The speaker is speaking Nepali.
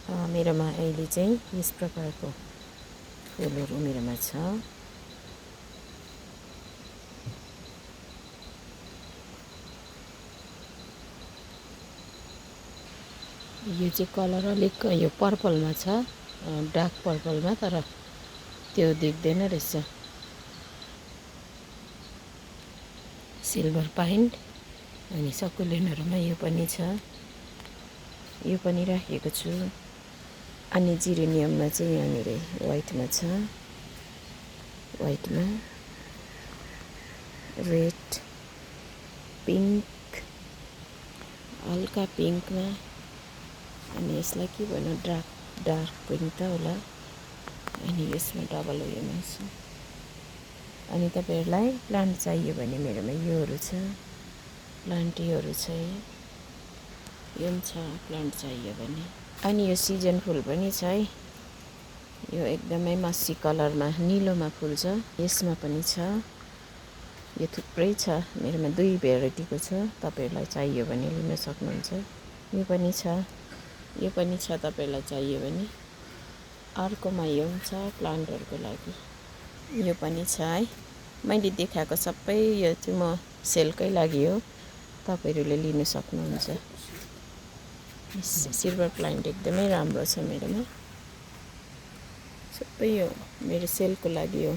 मेरोमा अहिले चाहिँ यस प्रकारको फुलहरू मेरोमा छ। यो चाहिँ कलर अलिक यो पर्पलमा छ, डार्क पर्पलमा, तर त्यो देख्दैन रहेछ। सिल्भर पाइन्ट अनि सकुलेन्टहरूमा यो पनि छ, यो पनि राखेको छु। अनि जिरेनियममा चाहिँ यहाँनिर वाइटमा छ, वाइटमा रेड, पिङ्क, हल्का पिङ्कमा, अनि यसलाई के भन्नु, डार्क पिङ्क त होला। अनि यसमा डबल उयोमा छ। अनि तपाईँहरूलाई प्लान्ट चाहियो भने मेरोमा योहरू छ, प्लान्ट योहरू छ, यो पनि छ प्लान्ट चाहियो भने। अनि यो सिजन फुल पनि छ है, यो एकदमै मस्सी कलरमा निलोमा फुल्छ, यसमा पनि छ। यो थुप्रै छ मेरोमा, 2 भेराइटीको छ, तपाईँहरूलाई चाहियो भने लिन सक्नुहुन्छ। यो पनि छ, यो पनि छ तपाईँलाई चाहियो भने। अर्कोमा यो पनि छ प्लान्टहरूको लागि, यो पनि छ है। मैले देखाएको सबै यो चाहिँ म सेलकै लागि हो, तपाईँहरूले लिन सक्नुहुन्छ। सिल्भर प्लान्ट एकदमै राम्रो छ मेरोमा, सबै यो मेरो सेलको लागि हो।